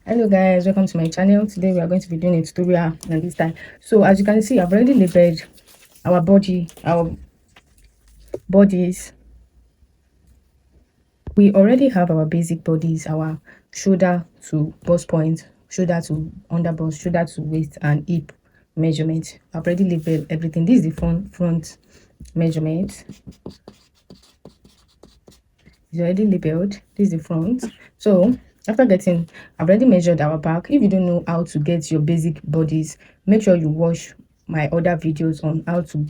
Hello guys, welcome to my channel. Today we are going to be doing a tutorial on this time. So as you can see, I've already labeled our bodies. We already have our basic bodies, our shoulder to bust point, shoulder to under bust, shoulder to waist, and hip measurement. I've already labeled everything. This is the front measurement. It's already labeled. This is the front. So after getting, I've already measured our back. If you don't know how to get your basic bodies, make sure you watch my other videos on how to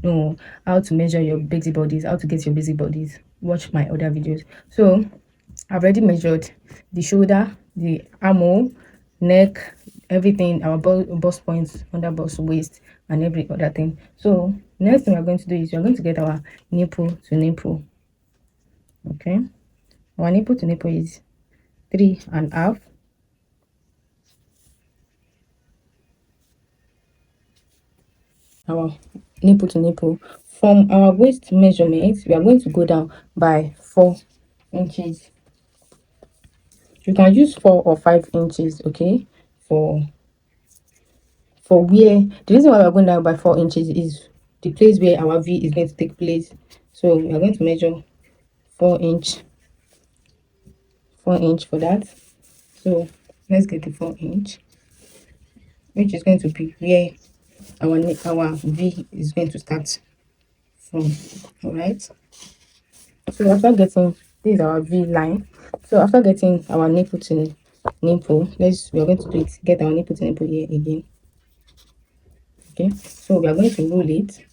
know how to measure your basic bodies, how to get your basic bodies. Watch my other videos. So I've already measured the shoulder, the armhole, neck, everything, our bust points, under bust, waist, and every other thing. So next thing we're going to do is we're going to get our nipple to nipple. Okay, our nipple to nipple is 3.5. Our nipple to nipple, from our waist measurement we are going to go down by 4 inches. You can use 4 or 5 inches, okay, for where the reason why we're going down by 4 inches is the place where our V is going to take place. So we are going to measure 4 inch for that. So let's get the 4 inch, which is going to be where our V is going to start from. All right, so after getting, this is our V line. So after getting our nipple to nipple, we are going to do it, get our nipple to nipple here again. Okay, so we are going to roll it.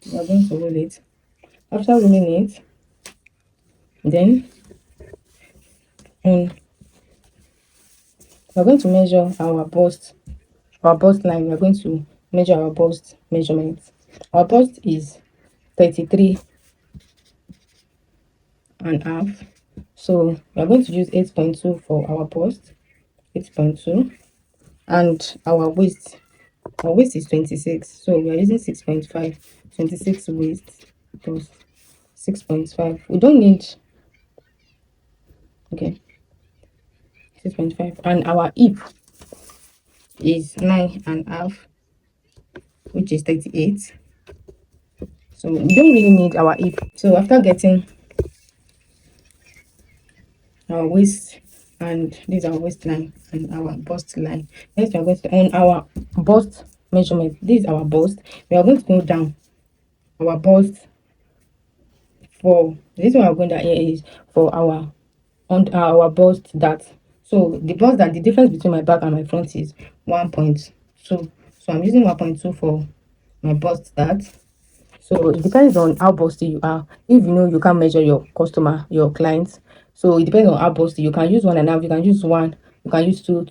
We are going to roll it. After rolling it, then we are going to measure our bust line. We are going to measure our bust measurement. Our bust is 33.5. So we are going to use 8.2 for our bust, 8.2, and our waist is 26. So we are using 6.5, 26 waist plus 6.5. We don't need, okay, 6.5, and our hip is 9.5, which is 38. So we don't really need our hip. So after getting our waist, and this is our waistline and our bust line, next we are going to, on our bust measurement, this is our bust, we are going to go down our bust. For the reason why we're going down here is for our on our bust that, so the bust that, the difference between my back and my front is 1.2. So I'm using 1.2 for my bust that. So it depends on how busty you are. If you know you can measure your customer, your clients, so it depends on how busty. You can use 1.5, you can use 1, you can use 2.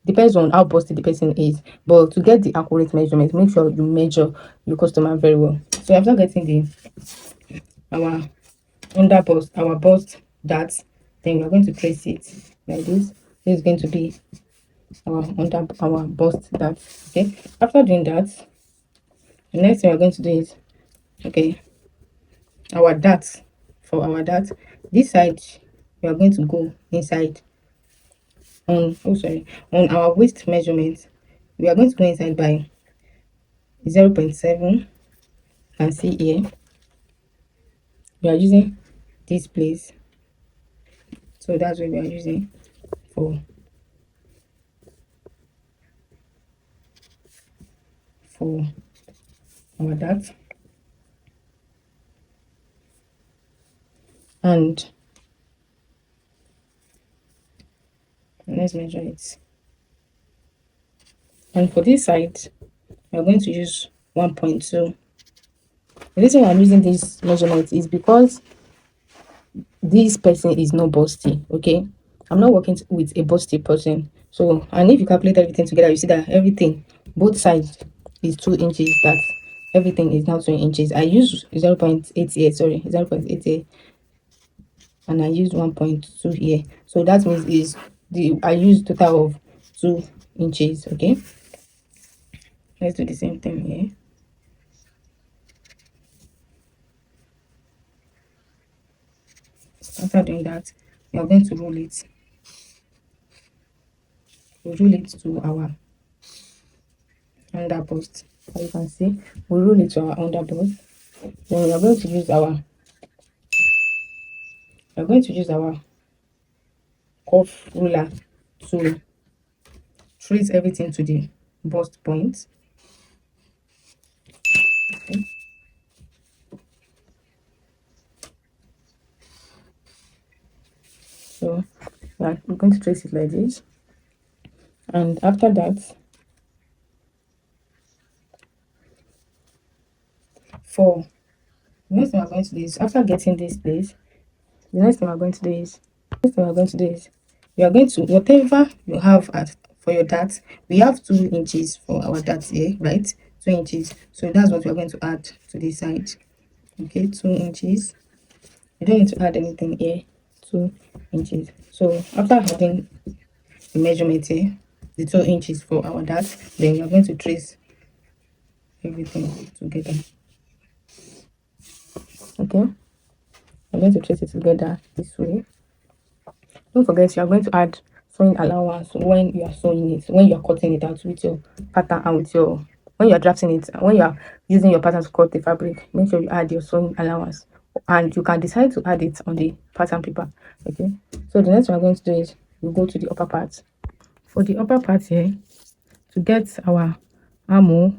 Depends on how busty the person is. But to get the accurate measurement, make sure you measure your customer very well. So after getting our under bust, our bust that, then we are going to trace it like this. This is going to be our under our bust that. Okay, after doing that, the next thing we're going to do is, okay, our dart. For our dart, this side we are going to go inside on, oh sorry, on our waist measurement we are going to go inside by 0.7. You can see here we are using this place, so that's what we are using for our dart. And let's measure it. And for this side we are going to use 1.2. The reason why I'm using this measurement is because this person is not busty. Okay, I'm not working with a busty person. So, and if you calculate everything together, you see that everything, both sides, is 2 inches. That everything is now 2 inches. I use 0.88, sorry, 0.88, and I use 1.2 here. So that means is I use total of 2 inches. Okay, let's do the same thing here. After doing that, we are going to roll it. We roll it to our under bust. As you can see, we roll it to our under bust. Then we are going to use our cuff ruler to trace everything to the bust point. Okay. So we're going to trace it like this, and after that, for the next thing we're going to do is, after getting this place, the next thing we're going to do is we are going to, whatever you have at for your dart, we have 2 inches for our dart here, right? 2 inches. So that's what we're going to add to this side. Okay, 2 inches. You don't need to add anything here. 2 inches. So after adding the measurement here, the 2 inches for our dart, then we are going to trace everything together. Okay, I'm going to trace it together this way. Don't forget, you are going to add sewing allowance when you are sewing it, when you are cutting it out with your pattern and with your, when you are drafting it, when you are using your pattern to cut the fabric. Make sure you add your sewing allowance, and you can decide to add it on the pattern paper. Okay, so the next one we're going to do is we go to the upper part. For the upper part here, to get our armhole,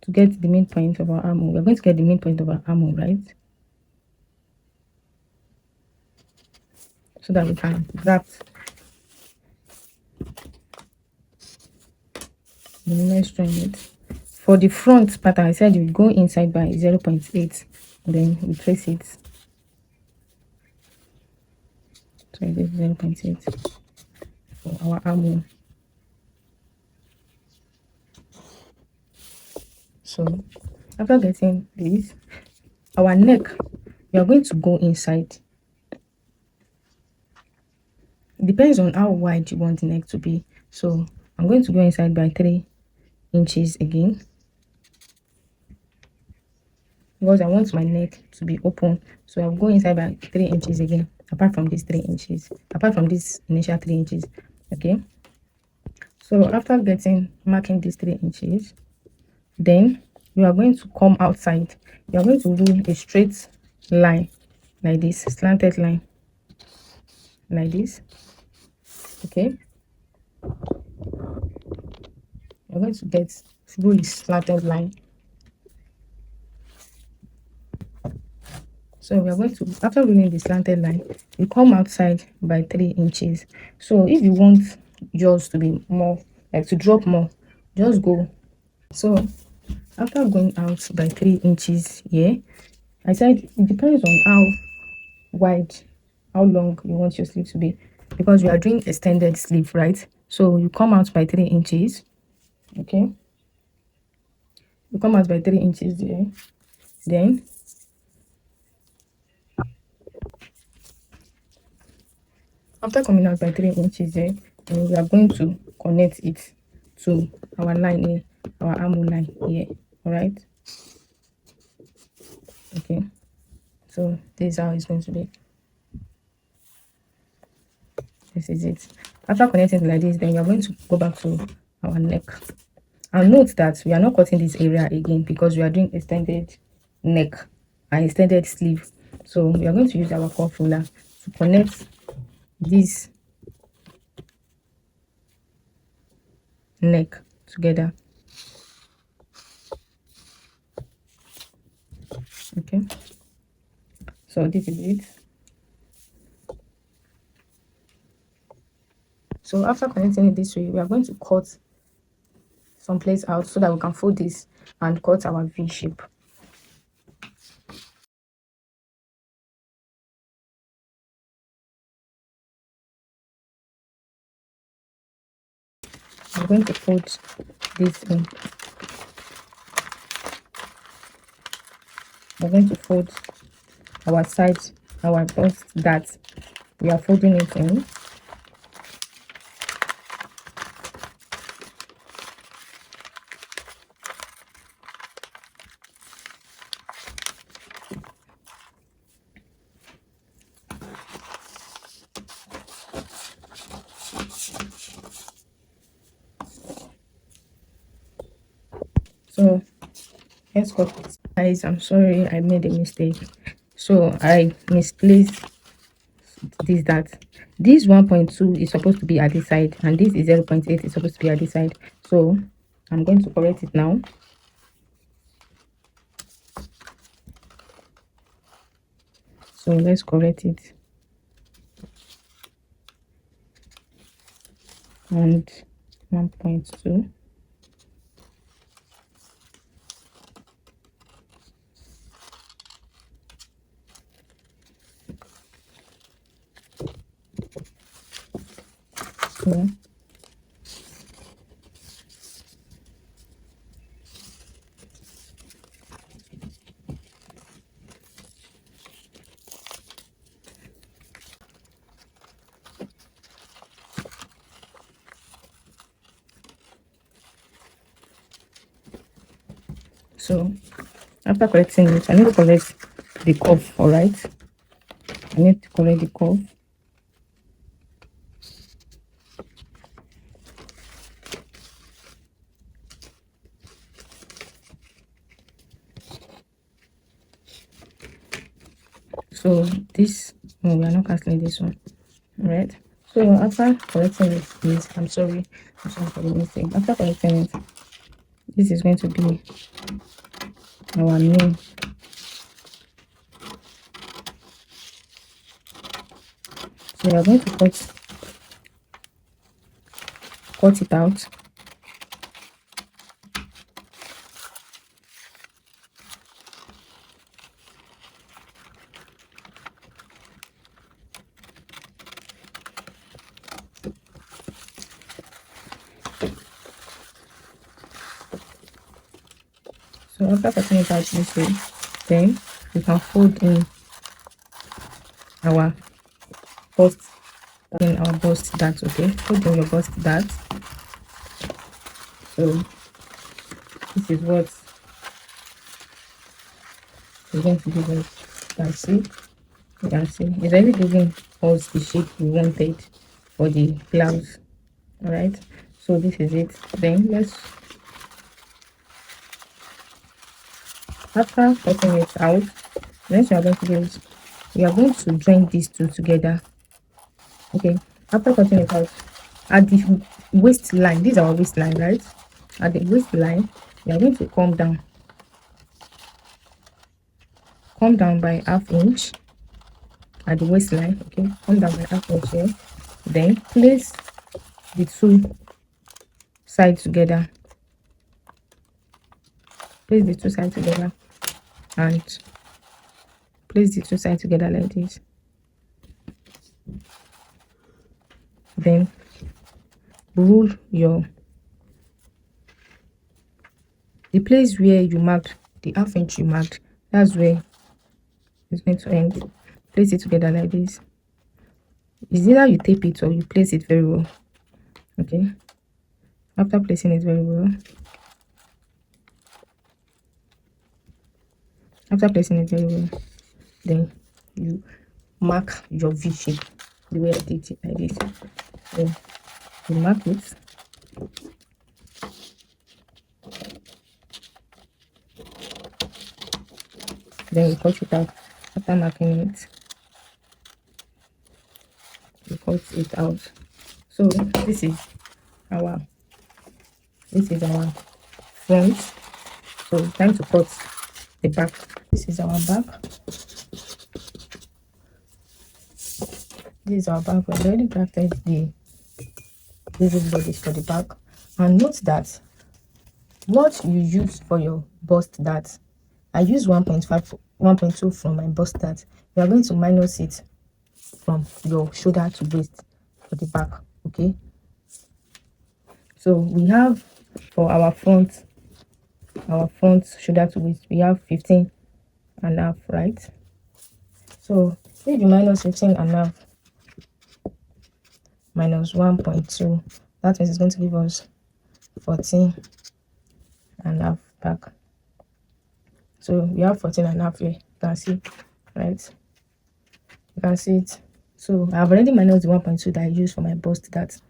to get the main point of our armhole, we're going to get the main point of our armhole, right? So that we can graft the next joint. For the front pattern, I said you go inside by 0.8, then we trace it. So this 0.8 for our armhole. So after getting this, our neck, we are going to go inside. It depends on how wide you want the neck to be. So I'm going to go inside by 3 inches again, because I want my neck to be open. So I'll go inside by 3 inches again, apart from these 3 inches, apart from this initial 3 inches. Okay, so after marking these 3 inches, then you are going to come outside. You are going to do a straight line like this, slanted line like this. Okay, you're going to get through this slanted line. So we are going to, after rolling the slanted line, you come outside by 3 inches. So if you want yours to be more, like to drop more, just go. So after going out by 3 inches here, I said it depends on how wide, how long you want your sleeve to be, because we are doing extended sleeve, right? So you come out by 3 inches. Okay, you come out by 3 inches there. Then after coming out by 3 inches there, we are going to connect it to our line here, our armhole line here. All right, okay, so this is how it's going to be. This is it. After connecting it like this, then we are going to go back to our neck, and note that we are not cutting this area again because we are doing extended neck and extended sleeve. So we are going to use our cuff ruler to connect this neck together. Okay, so this is it. So after connecting it this way, we are going to cut some place out so that we can fold this and cut our V shape. I'm going to fold this in. We're going to fold our side, our bust that we are folding it in. So let's cut it. Guys, I'm sorry, I made a mistake. So I misplaced this 1.2 is supposed to be at this side, and this is 0.8 is supposed to be at this side. So I'm going to correct it now. So let's correct it. And 1.2. Yeah. So after correcting it, I need to correct the curve. All right, I need to correct the curve. So this, no, we are not canceling this one. All right. So after correcting it, please, I'm sorry for the mistake. After correcting it, this is going to be our name. So we are going to cut it out. So after cutting it out this way, then we can fold in our bust, that, okay? Fold in your bust that. So this is what we're going to give us. You can see it's already giving us the shape we wanted for the blouse. All right, so this is it. Then let's, after cutting it out, next we are going to do is we are going to join these two together. Okay, after cutting it out, at the waistline, this is our waistline, right? At the waistline, we are going to come down by ½ inch at the waistline. Okay, come down by ½ inch here. Then place the two sides together. Place the two sides together and place the two sides together like this. Then rule the place where you marked, the ½ inch you marked, that's where it's going to end. Place it together like this. It's either you tape it or you place it very well. Okay, after placing it very well, then you mark your V shape the way I did it like this. So you mark it. Then you cut it out. After marking it, you cut it out. So this is our front. So time to cut the back. This is our back. This is our back. We've already crafted the basic bodies for the back. And note that what you use for your bust that, I use 1.2 from my bust that. You are going to minus it from your shoulder to waist for the back. Okay, so we have for our front shoulder to waist, we have 15.5, right? So if you minus 15.5 minus 1.2, that means it's going to give us 14.5 back. So we have 14.5 here. You can see, right? You can see it. So I've already minus the 1.2 that I used for my bust that.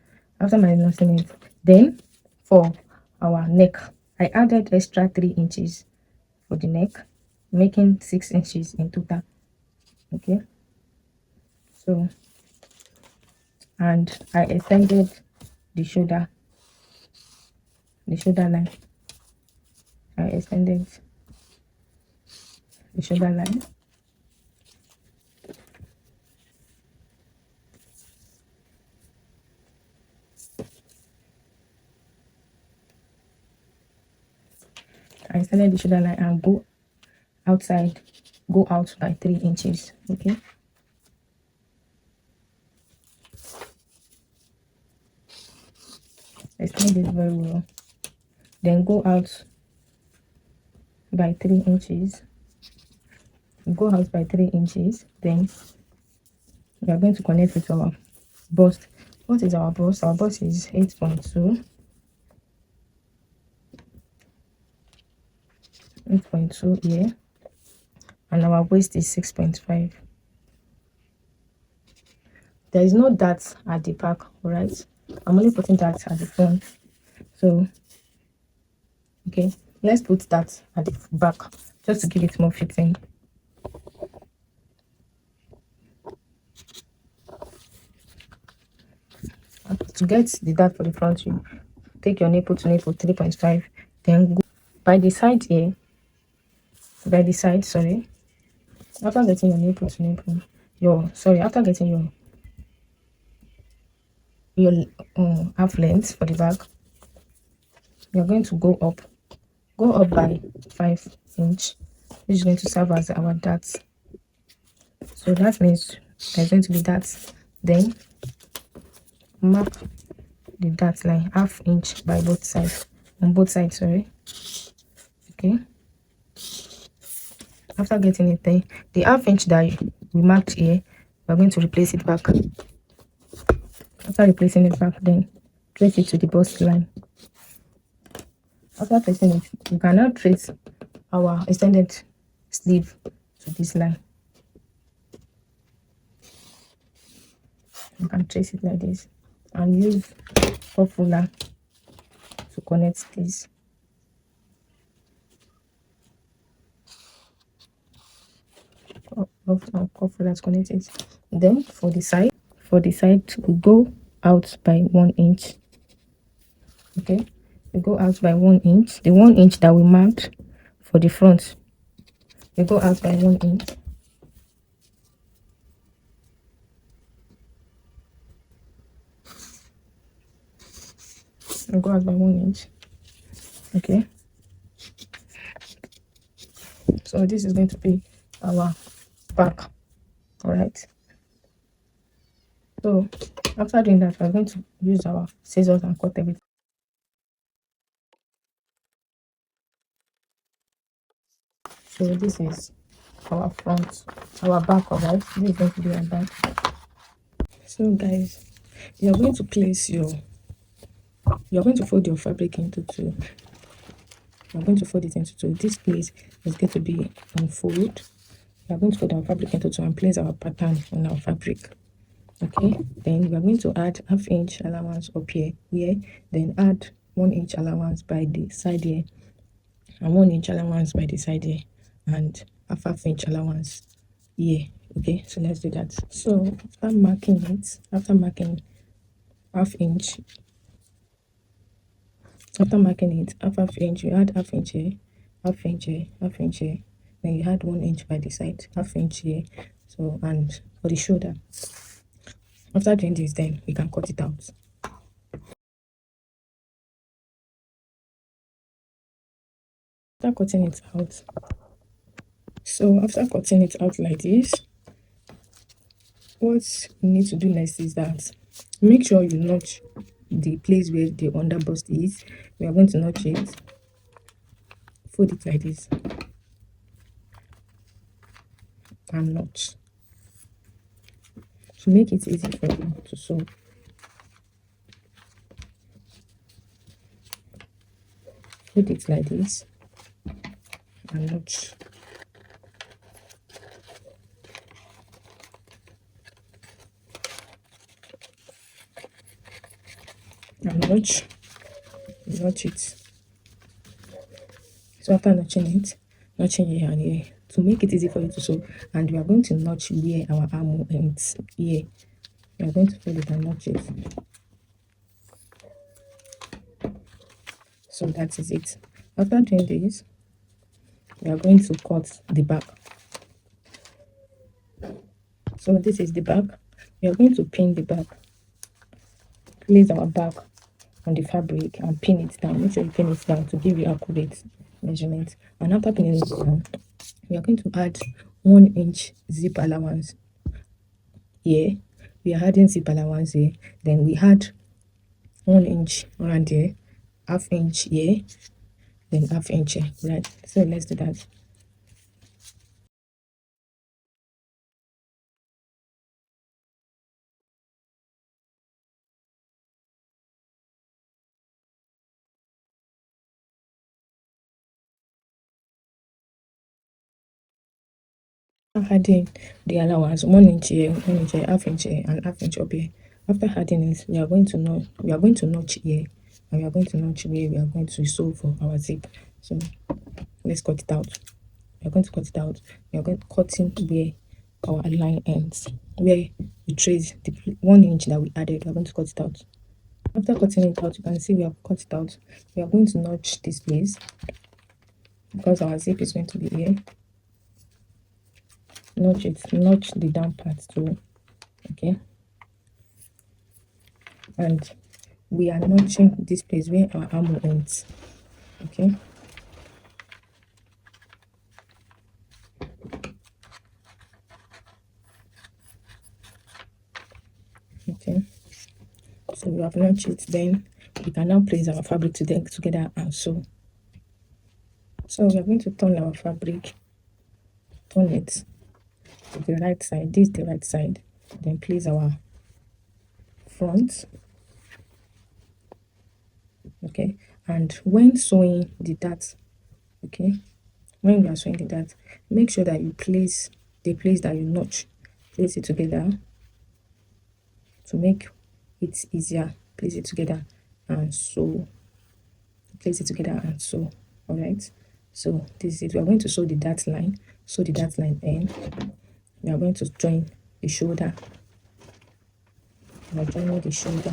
After minusing it, then for our neck, I added extra 3 inches for the neck, making 6 inches in total. Okay, so and I extended the shoulder line. I extended the shoulder line. I extended the shoulder line and go out by 3 inches. Okay, extend it very well. Then go out by 3 inches. Go out by 3 inches. Then we are going to connect with our bust. What is our bust? Our bust is 8.2. 8.2 here, and our waist is 6.5. There is no dart at the back, right? I'm only putting that at the front. So okay, let's put that at the back just to give it more fitting. To get the dart for the front, you take your nipple to nipple 3.5, then go by the side here, by the side, sorry. After getting your nipple to nipple, after getting your half length for the back, you're going to go up by 5 inch, which is going to serve as our dart. So that means there's going to be that. Then mark the dart line half inch by both sides, on both sides, sorry. Okay, after getting it, then the half inch that we marked here, we're going to replace it back. After replacing it back, then trace it to the bust line. After tracing it, you can now trace our extended sleeve to this line. You can trace it like this and use cuff ruler to connect this. Cuff ruler to connect it. Then for the side, we go out by 1 inch. Okay, we go out by 1 inch. The 1 inch that we marked for the front, we go out by 1 inch. We go out by 1 inch. Okay, so this is going to be our back. All right, so after doing that, we're going to use our scissors and cut everything. So this is our front, our back. All right, this is going to be our back. So guys, you're going to fold your fabric into two. You're going to fold it into two. This place is going to be unfold. We are going to fold our fabric into two and place our pattern on our fabric. Okay, then we are going to add half inch allowance up here, then add 1 inch allowance by the side here, and 1 inch allowance by the side here, and half inch allowance here. Okay, so let's do that. So after marking half inch, half inch, you add half inch here, half inch here, half inch here, then you add 1 inch by the side, half inch here. So, and for the shoulder, after doing this, then we can cut it out. After cutting it out, like this, what you need to do next is that make sure you notch the place where the under bust is. We are going to notch it, fold it like this, and notch to make it easy for you to sew. Fold it like this and notch. And notch it. So after notching here and here to make it easy for you to sew, and we are going to notch where our arm ends here. We are going to fold it and notch it. So that is it. After doing this, we are going to cut the back. So this is the back. We are going to pin the back. Place our back on the fabric and pin it down. Make sure you pin it down to give you accurate measurement. And after pinning it down, we are going to add 1 inch zip allowance here. We are adding zip allowance here. Then we add 1 inch around here, half inch here, then half inch here. Right. So let's do that. Adding the allowance 1 inch here, 1 inch here, half inch here, and half inch up here. After adding it, we are going to notch here, and we are going to notch where we are going to sew for our zip. So let's cut it out. We are going to cut it out. We are going to cut in where our line ends, where we trace the 1 inch that we added. We are going to cut it out. After cutting it out, you can see we have cut it out. We are going to notch this place because our zip is going to be here. Notch it, notch the down part too. Okay, and we are notching this place where our arm ends. Okay, okay, so we have notched it. Then we can now place our fabric together and sew. So we are going to turn our fabric, turn it to the right side. This is the right side. Then place our front. Okay, and when sewing the dart, okay, when we are sewing the dart, make sure that you place the place that you notch, place it together to make it easier. Place it together and sew. Place it together and sew. All right, so this is it. We are going to sew the dart line. Sew the dart line in. We are going to join the shoulder. We are joining the shoulder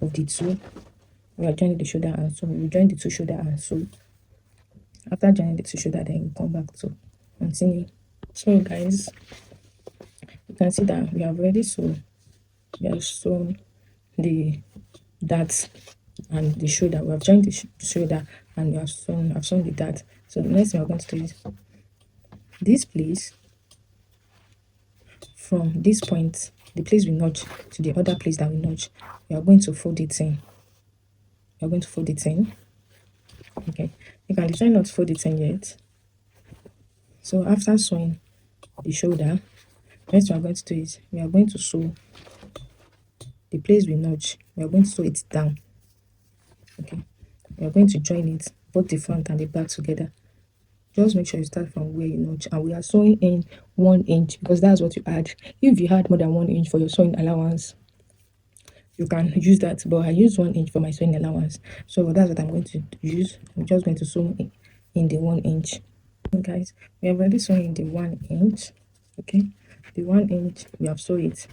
of the two. We are joining the shoulder and sew. We join the two shoulder and sew. After joining the two shoulder, then we come back to continue. So guys, you can see that we have already sewn. We have sewn the dart and the shoulder. We have joined the shoulder and we have sewn the dart. So the next thing we're going to do is this place, from this point, the place we notch to the other place that we notch, we are going to fold it in. We are going to fold it in. Okay, you can decide not to fold it in yet. So after sewing the shoulder, next we are going to do is we are going to sew the place we notch. We are going to sew it down. Okay, we are going to join it, both the front and the back together. Just make sure you start from where you notch, and we are sewing in 1 inch because that's what you add. If you had more than 1 inch for your sewing allowance, you can use that, but I use 1 inch for my sewing allowance, so that's what I'm going to use. I'm just going to sew in the 1 inch. Guys, we have already sewn in the 1 inch. Okay, the 1 inch we have sewn it.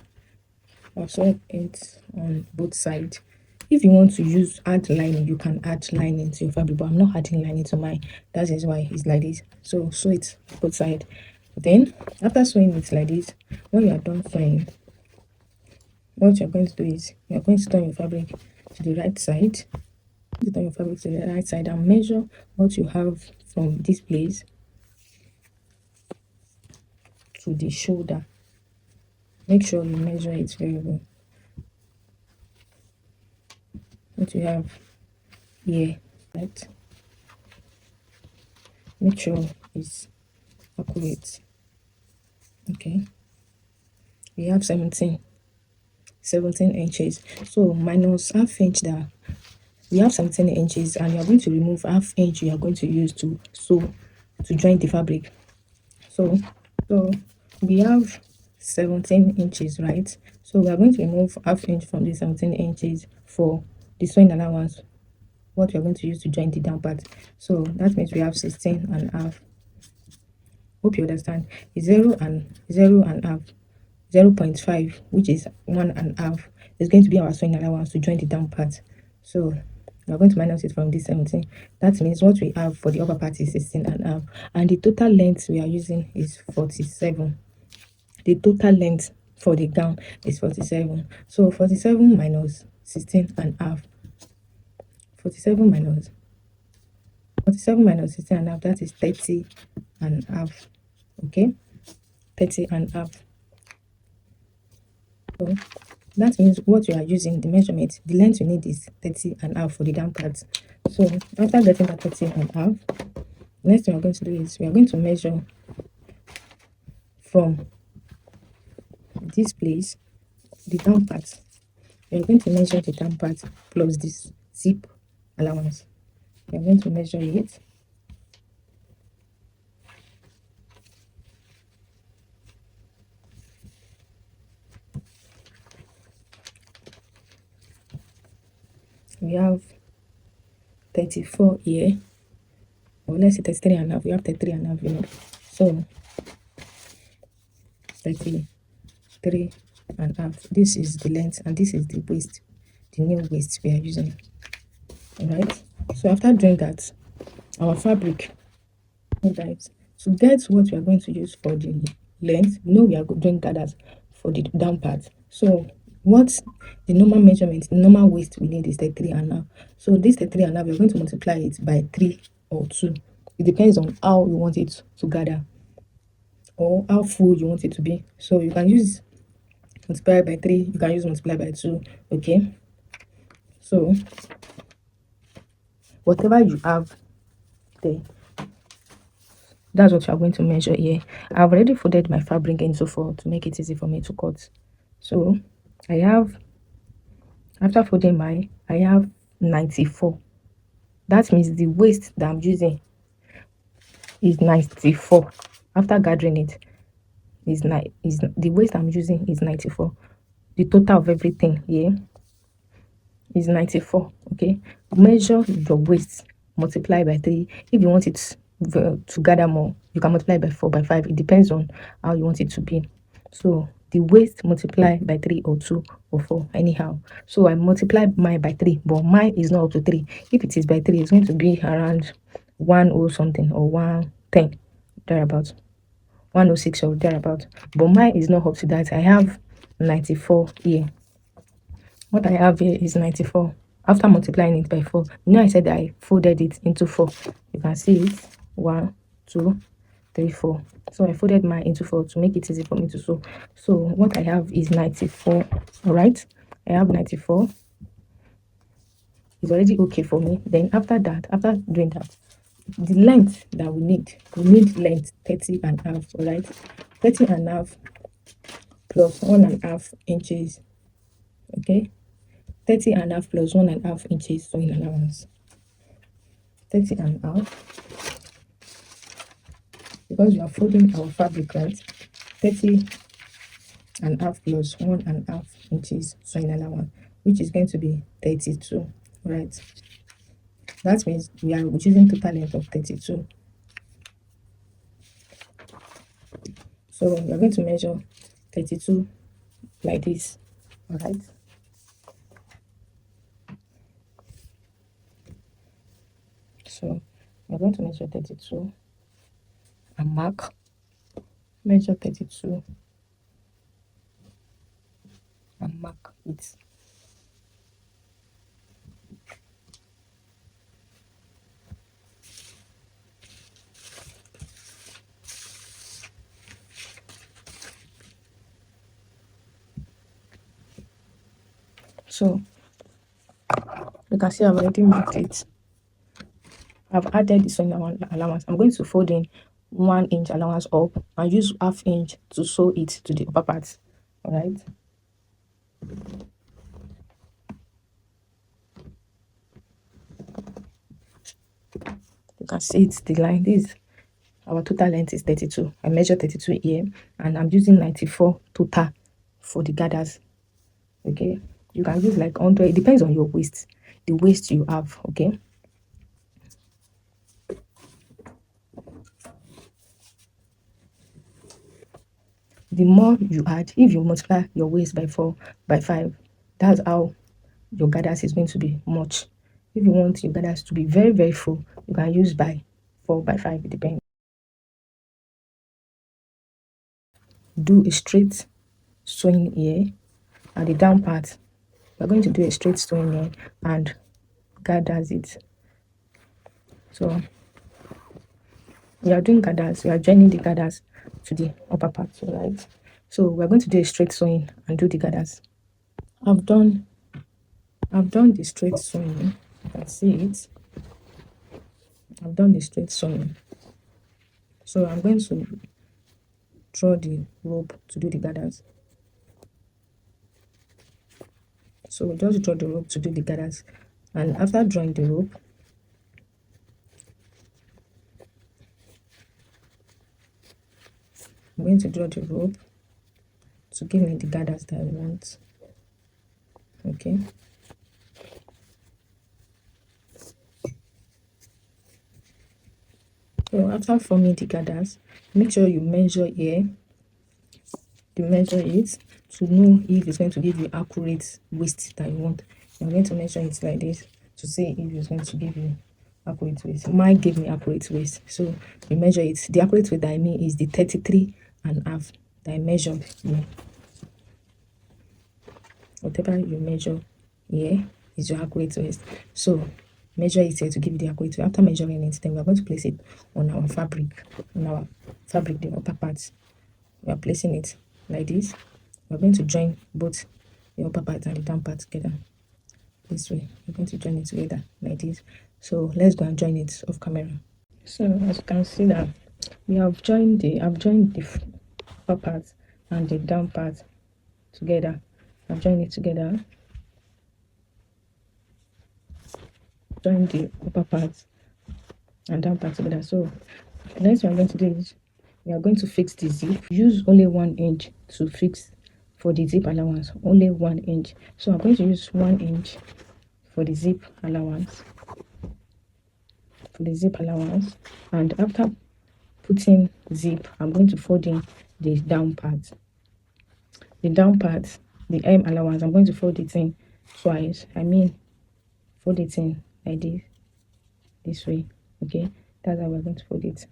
I've sewn it on both sides. If you want to add lining, you can add lining to your fabric, but I'm not adding lining to mine. That is why it's like this. So sew it both sides. Then after sewing it like this, when you are done sewing, what you're going to do is you're going to turn your fabric to the right side. Turn your fabric to the right side and measure what you have from this place to the shoulder. Make sure you measure it very well. What you have here, right? Make sure it's accurate. Okay, we have 17 inches, so minus half inch that we have 17 inches, and you are going to remove half inch you are going to use to sew to join the fabric. So we have 17 inches, right? So we are going to remove half inch from the 17 inches for the sewing allowance. what we're going to use to join the down part. So that means we have 16 and half. Hope you understand. 0 and half, 0.5, which is 1.5, is going to be our sewing allowance to join the down part. So we're going to minus it from this 17. That means what we have for the upper part is 16 and half, and the total length we are using is 47. The total length for the gown is 47. So 47 minus 16 and half. 47 minus 16 and half, that is 30 and half. Okay, 30 and half. So that means what you are using, the measurement, the length you need is 30 and half for the down part. So after getting that 30 and half, the next thing we're going to do is we are going to measure from this place, the down part. We are going to measure the down part plus this zip allowance. We are going to measure it. We have 34 here, or let's say 33 and a half. We have 33 and a half here. So 33 and a half. This is the length, and this is the waist, the new waist we are using. All right. So after doing that, our fabric, right, to get what we are going to use for the length, we are doing gathers for the down part. So what the normal measurement, the normal waist we need is 33 and a half. So this 33 and a half, we're going to multiply it by 3 or 2. It depends on how you want it to gather or how full you want it to be. So you can use multiply by 3, you can use multiply by 2. Okay, so whatever you have there, that's what you are going to measure here. I've already folded my fabric into 4 to make it easy for me to cut. So I have, after folding mine, I have 94. That means the waist that I'm using is 94. After gathering it, is the waist I'm using is 94. The total of everything here is 94. Okay, measure your waist, multiply by 3. If you want it to gather more, you can multiply by 4, by 5. It depends on how you want it to be. So the waist multiply by 3 or 2 or 4, anyhow. So I multiply mine by 3, but mine is not up to 3. If it is by 3, it's going to be around 1 or something, or 110, thereabout, 106 or thereabout. But mine is not up to that. I have 94 here. What I have here is 94. After multiplying it by 4, I said I folded it into 4. You can see it. 1, 2, 3, 4. So I folded mine into 4 to make it easy for me to sew. So what I have is 94. All right, I have 94. It's already okay for me. Then after that, after doing that, the length that we need length 30 and a half. All right, 30 and a half plus 1.5 inches. Okay, 30 and a half plus 1.5 inches sewing allowance. 30 and a half, because we are folding our fabric, right? 30 and a half plus 1.5 inches sewing allowance, which is going to be 32. Right, that means we are choosing total length of 32. So we are going to measure 32 like this. All right, so we're going to measure 32 and mark, measure 32 and mark it. So you can see I've already marked it. I've added the sewing allowance. I'm going to fold in 1 inch allowance up and use ½ inch to sew it to the upper part. All right, you can see it's the line. This, our total length is 32. I measured 32 here, and I'm using 94 total for the gathers. Okay, you can use like 100. It depends on your waist, the waist you have. Okay, the more you add, if you multiply your waist by 4 by 5, that's how your gathers is going to be much. If you want your gathers to be very, very full, you can use by 4 by 5, it depends. Do a straight sewing here at the down part. We're going to do a straight sewing here and gathers it. So we are doing gathers, we are joining the gathers to the upper part, right? So we're going to do a straight sewing and do the gathers. I've done the straight sewing. You can see it. I've done the straight sewing. So I'm going to draw the rope to do the gathers. So just draw the rope to do the gathers, and after drawing the rope, I'm going to draw the rope to give me the gathers that I want. Okay. So after forming the gathers, make sure you measure here. You measure it to know if it's going to give you accurate waist that you want. You're going to measure it like this to see if it's going to give you accurate waist. Mine gave me accurate waist, so you measure it. The accurate waist that I mean is the 33.5 that I measured here. Whatever you measure here is your accurate waist. So measure it here to give you the accurate waist. After measuring it, then we are going to place it on our fabric, the upper part. We are placing it like this. We're going to join both the upper part and the down part together this way. We're going to join it together like this. So let's go and join it off camera. So as you can see that I've joined the upper part and the down part together. I've joined it together. Join the upper part and down part together. So the next thing I'm going to do is we are going to fix the zip. Use only 1 inch to fix for the zip allowance, only 1 inch. So I'm going to use 1 inch for the zip allowance. And after putting zip, I'm going to fold in the down part. The M allowance, I'm going to fold it in twice. Fold it in like this way. Okay, that's how we're going to fold it.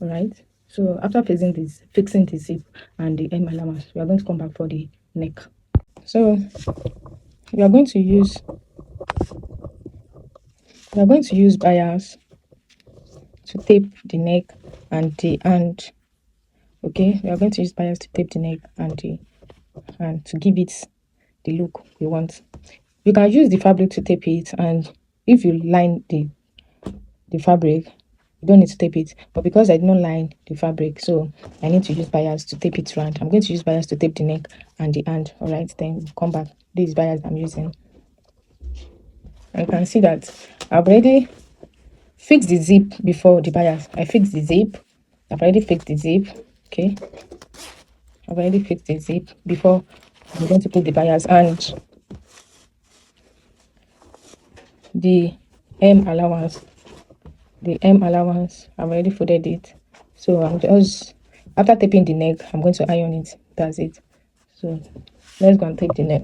All right. So after fixing the zip and the M allowance, we are going to come back for the neck. So we are going to use bias to tape the neck and the hand. Okay, we are going to use bias to tape the neck and the hand to give it the look we want. You can use the fabric to tape it, and if you line the fabric, you don't need to tape it. But because I did not line the fabric, so I need to use bias to tape it round. I'm going to use bias to tape the neck and the hand. All right, then come back. This bias I'm using. And you can see that I've already fixed the zip before the bias. I fixed the zip. I've already fixed the zip. Okay, I've already fixed the zip before I'm going to put the bias, and the M allowance. I've already folded it. So I'm just, after taping the neck, I'm going to iron it. That's it. So let's go and tape the neck.